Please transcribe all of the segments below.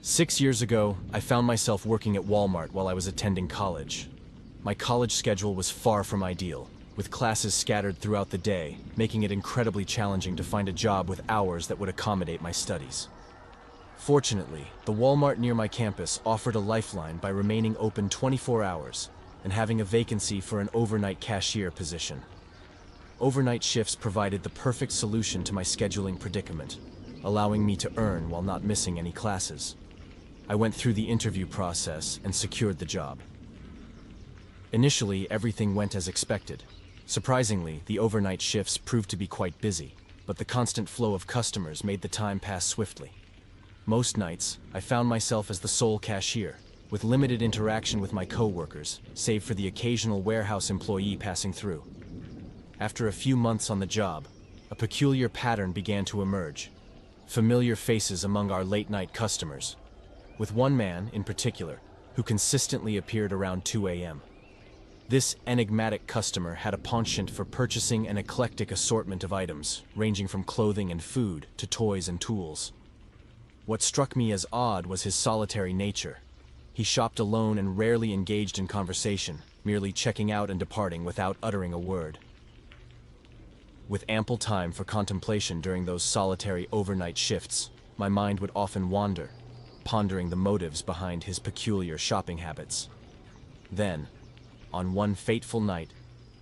6 years ago, I found myself working at Walmart while I was attending college. My college schedule was far from ideal, with classes scattered throughout the day, making it incredibly challenging to find a job with hours that would accommodate my studies. Fortunately, the Walmart near my campus offered a lifeline by remaining open 24 hours and having a vacancy for an overnight cashier position. Overnight shifts provided the perfect solution to my scheduling predicament, allowing me to earn while not missing any classes. I went through the interview process and secured the job. Initially, everything went as expected. Surprisingly, the overnight shifts proved to be quite busy, but the constant flow of customers made the time pass swiftly. Most nights, I found myself as the sole cashier, with limited interaction with my coworkers, save for the occasional warehouse employee passing through. After a few months on the job, a peculiar pattern began to emerge. Familiar faces among our late-night customers, with one man, in particular, who consistently appeared around 2 a.m. This enigmatic customer had a penchant for purchasing an eclectic assortment of items, ranging from clothing and food to toys and tools. What struck me as odd was his solitary nature. He shopped alone and rarely engaged in conversation, merely checking out and departing without uttering a word. With ample time for contemplation during those solitary overnight shifts, my mind would often wander, pondering the motives behind his peculiar shopping habits. Then, on one fateful night,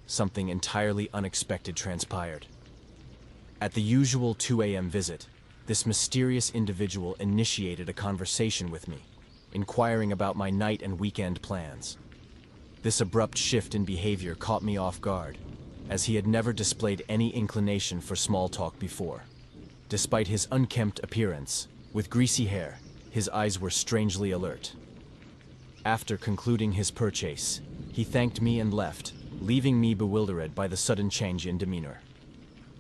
something entirely unexpected transpired. At the usual 2 a.m. visit, this mysterious individual initiated a conversation with me, inquiring about my night and weekend plans. This abrupt shift in behavior caught me off guard, as he had never displayed any inclination for small talk before. Despite his unkempt appearance, with greasy hair, his eyes were strangely alert. After concluding his purchase, he thanked me and left, leaving me bewildered by the sudden change in demeanor.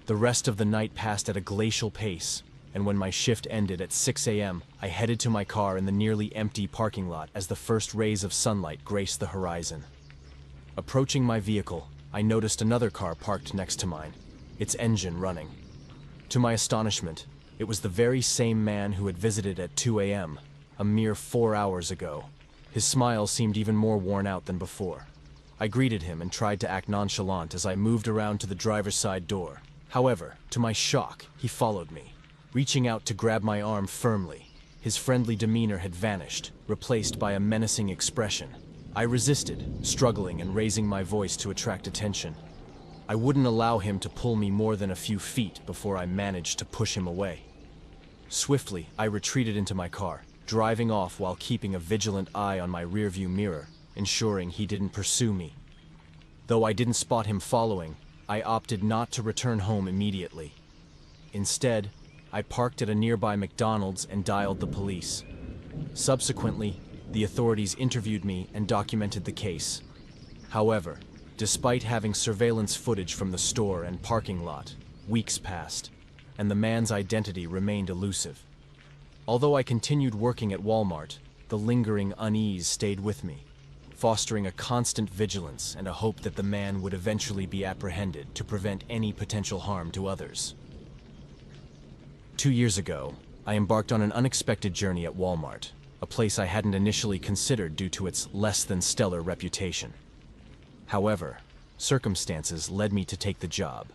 The rest of the night passed at a glacial pace, and when my shift ended at 6 a.m., I headed to my car in the nearly empty parking lot as the first rays of sunlight graced the horizon. Approaching my vehicle, I noticed another car parked next to mine, its engine running. To my astonishment, it was the very same man who had visited at 2 a.m., a mere 4 hours ago. His smile seemed even more worn out than before. I greeted him and tried to act nonchalant as I moved around to the driver's side door. However, to my shock, he followed me, reaching out to grab my arm firmly. His friendly demeanor had vanished, replaced by a menacing expression. I resisted, struggling and raising my voice to attract attention. I wouldn't allow him to pull me more than a few feet before I managed to push him away. Swiftly, I retreated into my car, driving off while keeping a vigilant eye on my rearview mirror, ensuring he didn't pursue me. Though I didn't spot him following, I opted not to return home immediately. Instead, I parked at a nearby McDonald's and dialed the police. Subsequently, the authorities interviewed me and documented the case. However, despite having surveillance footage from the store and parking lot, weeks passed, and the man's identity remained elusive. Although I continued working at Walmart, the lingering unease stayed with me, fostering a constant vigilance and a hope that the man would eventually be apprehended to prevent any potential harm to others. 2 years ago, I embarked on an unexpected journey at Walmart, a place I hadn't initially considered due to its less-than-stellar reputation. However, circumstances led me to take the job,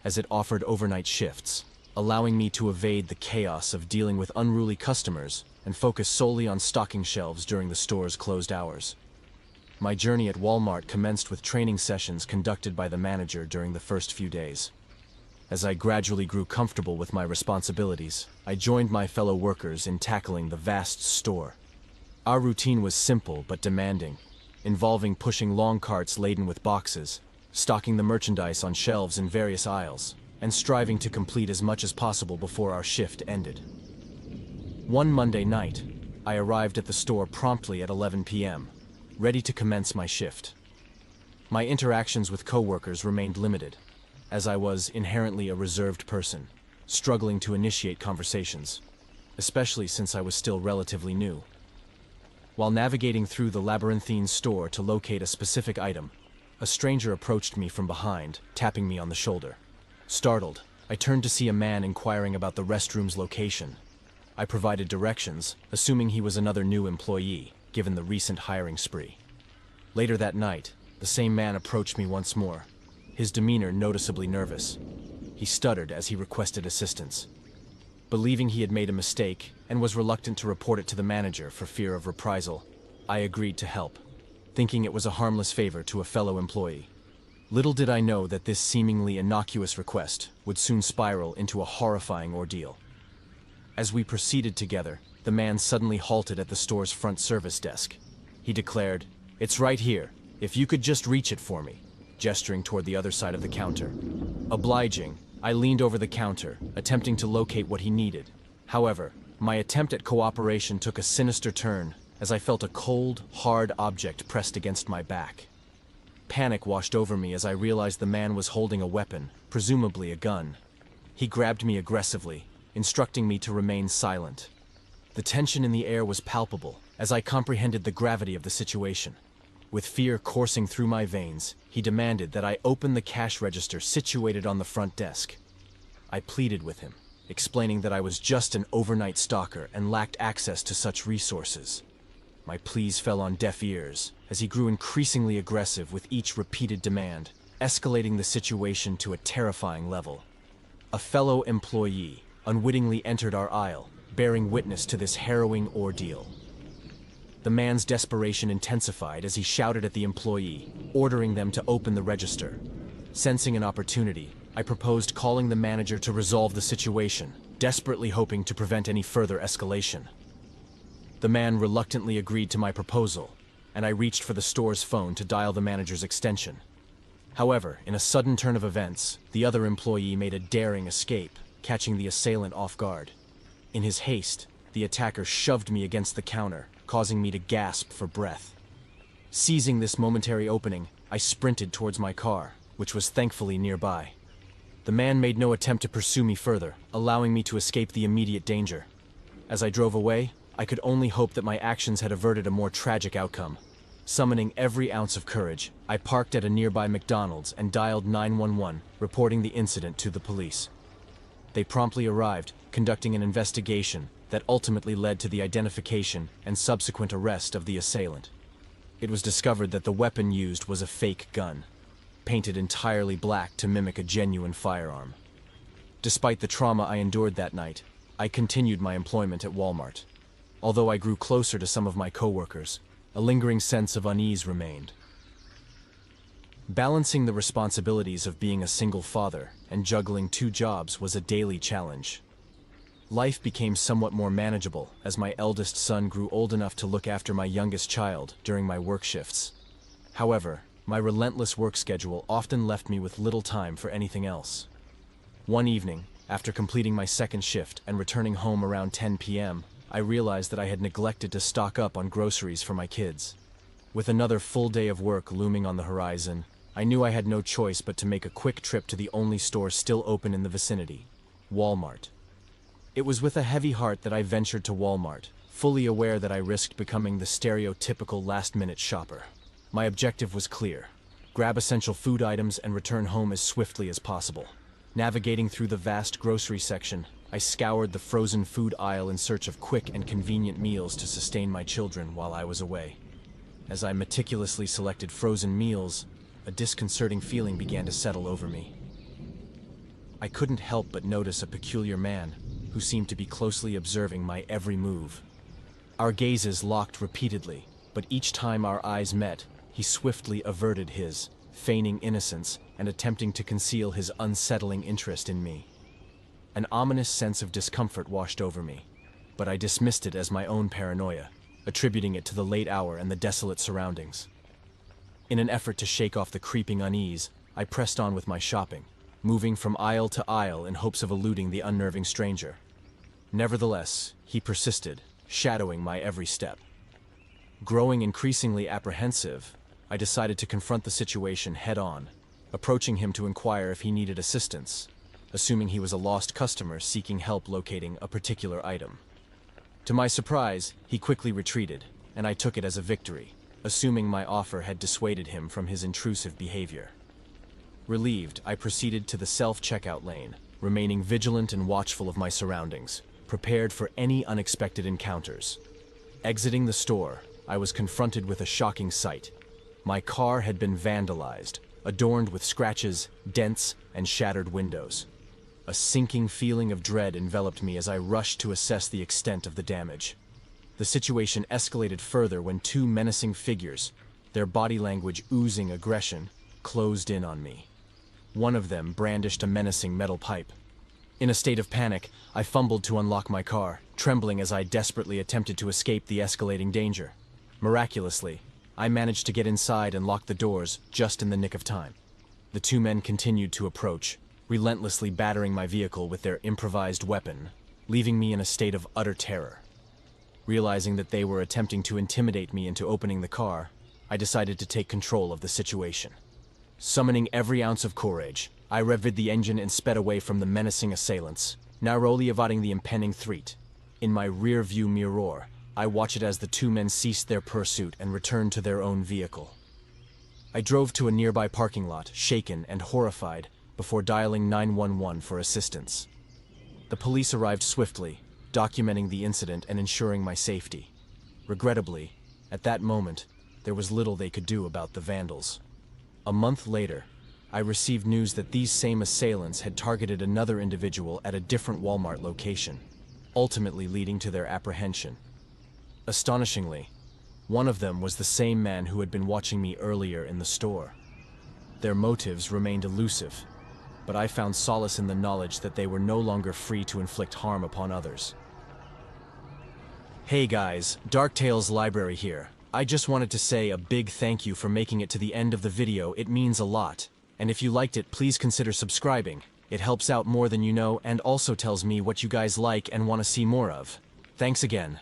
as it offered overnight shifts, allowing me to evade the chaos of dealing with unruly customers and focus solely on stocking shelves during the store's closed hours. My journey at Walmart commenced with training sessions conducted by the manager during the first few days. As I gradually grew comfortable with my responsibilities, I joined my fellow workers in tackling the vast store. Our routine was simple but demanding, involving pushing long carts laden with boxes, stocking the merchandise on shelves in various aisles, and striving to complete as much as possible before our shift ended. One Monday night, I arrived at the store promptly at 11 p.m., ready to commence my shift. My interactions with coworkers remained limited, as I was inherently a reserved person, struggling to initiate conversations, especially since I was still relatively new. While navigating through the labyrinthine store to locate a specific item, a stranger approached me from behind, tapping me on the shoulder. Startled, I turned to see a man inquiring about the restroom's location. I provided directions, assuming he was another new employee, given the recent hiring spree. Later that night, the same man approached me once more, his demeanor noticeably nervous. He stuttered as he requested assistance. Believing he had made a mistake and was reluctant to report it to the manager for fear of reprisal, I agreed to help, thinking it was a harmless favor to a fellow employee. Little did I know that this seemingly innocuous request would soon spiral into a horrifying ordeal. As we proceeded together, the man suddenly halted at the store's front service desk. He declared, "It's right here, if you could just reach it for me," gesturing toward the other side of the counter. Obliging, I leaned over the counter, attempting to locate what he needed. However, my attempt at cooperation took a sinister turn as I felt a cold, hard object pressed against my back. Panic washed over me as I realized the man was holding a weapon, presumably a gun. He grabbed me aggressively, instructing me to remain silent. The tension in the air was palpable as I comprehended the gravity of the situation. With fear coursing through my veins, he demanded that I open the cash register situated on the front desk. I pleaded with him, explaining that I was just an overnight stalker and lacked access to such resources. My pleas fell on deaf ears as he grew increasingly aggressive with each repeated demand, escalating the situation to a terrifying level. A fellow employee unwittingly entered our aisle, bearing witness to this harrowing ordeal. The man's desperation intensified as he shouted at the employee, ordering them to open the register. Sensing an opportunity, I proposed calling the manager to resolve the situation, desperately hoping to prevent any further escalation. The man reluctantly agreed to my proposal, and I reached for the store's phone to dial the manager's extension. However, in a sudden turn of events, the other employee made a daring escape, catching the assailant off guard. In his haste, the attacker shoved me against the counter, causing me to gasp for breath. Seizing this momentary opening, I sprinted towards my car, which was thankfully nearby. The man made no attempt to pursue me further, allowing me to escape the immediate danger. As I drove away, I could only hope that my actions had averted a more tragic outcome. Summoning every ounce of courage, I parked at a nearby McDonald's and dialed 911, reporting the incident to the police. They promptly arrived, conducting an investigation that ultimately led to the identification and subsequent arrest of the assailant. It was discovered that the weapon used was a fake gun, painted entirely black to mimic a genuine firearm. Despite the trauma I endured that night, I continued my employment at Walmart. Although I grew closer to some of my coworkers, a lingering sense of unease remained. Balancing the responsibilities of being a single father and juggling two jobs was a daily challenge. Life became somewhat more manageable as my eldest son grew old enough to look after my youngest child during my work shifts. However, my relentless work schedule often left me with little time for anything else. One evening, after completing my second shift and returning home around 10 p.m., I realized that I had neglected to stock up on groceries for my kids. With another full day of work looming on the horizon, I knew I had no choice but to make a quick trip to the only store still open in the vicinity, Walmart. It was with a heavy heart that I ventured to Walmart, fully aware that I risked becoming the stereotypical last-minute shopper. My objective was clear: grab essential food items and return home as swiftly as possible. Navigating through the vast grocery section, I scoured the frozen food aisle in search of quick and convenient meals to sustain my children while I was away. As I meticulously selected frozen meals, a disconcerting feeling began to settle over me. I couldn't help but notice a peculiar man who seemed to be closely observing my every move. Our gazes locked repeatedly, but each time our eyes met, he swiftly averted his, feigning innocence and attempting to conceal his unsettling interest in me. An ominous sense of discomfort washed over me, but I dismissed it as my own paranoia, attributing it to the late hour and the desolate surroundings. In an effort to shake off the creeping unease, I pressed on with my shopping, moving from aisle to aisle in hopes of eluding the unnerving stranger. Nevertheless, he persisted, shadowing my every step. Growing increasingly apprehensive, I decided to confront the situation head-on, approaching him to inquire if he needed assistance, assuming he was a lost customer seeking help locating a particular item. To my surprise, he quickly retreated, and I took it as a victory, assuming my offer had dissuaded him from his intrusive behavior. Relieved, I proceeded to the self-checkout lane, remaining vigilant and watchful of my surroundings, prepared for any unexpected encounters. Exiting the store, I was confronted with a shocking sight. My car had been vandalized, adorned with scratches, dents, and shattered windows. A sinking feeling of dread enveloped me as I rushed to assess the extent of the damage. The situation escalated further when two menacing figures, their body language oozing aggression, closed in on me. One of them brandished a menacing metal pipe. In a state of panic, I fumbled to unlock my car, trembling as I desperately attempted to escape the escalating danger. Miraculously, I managed to get inside and lock the doors just in the nick of time. The two men continued to approach, relentlessly battering my vehicle with their improvised weapon, leaving me in a state of utter terror. Realizing that they were attempting to intimidate me into opening the car, I decided to take control of the situation. Summoning every ounce of courage, I revved the engine and sped away from the menacing assailants, narrowly evading the impending threat. In my rear-view mirror, I watched as the two men ceased their pursuit and returned to their own vehicle. I drove to a nearby parking lot, shaken and horrified, before dialing 911 for assistance. The police arrived swiftly, documenting the incident and ensuring my safety. Regrettably, at that moment, there was little they could do about the vandals. A month later, I received news that these same assailants had targeted another individual at a different Walmart location, ultimately leading to their apprehension. Astonishingly, one of them was the same man who had been watching me earlier in the store. Their motives remained elusive, but I found solace in the knowledge that they were no longer free to inflict harm upon others. Hey guys, Dark Tales Library here. I just wanted to say a big thank you for making it to the end of the video. It means a lot. And if you liked it, please consider subscribing. It helps out more than you know and also tells me what you guys like and want to see more of. Thanks again.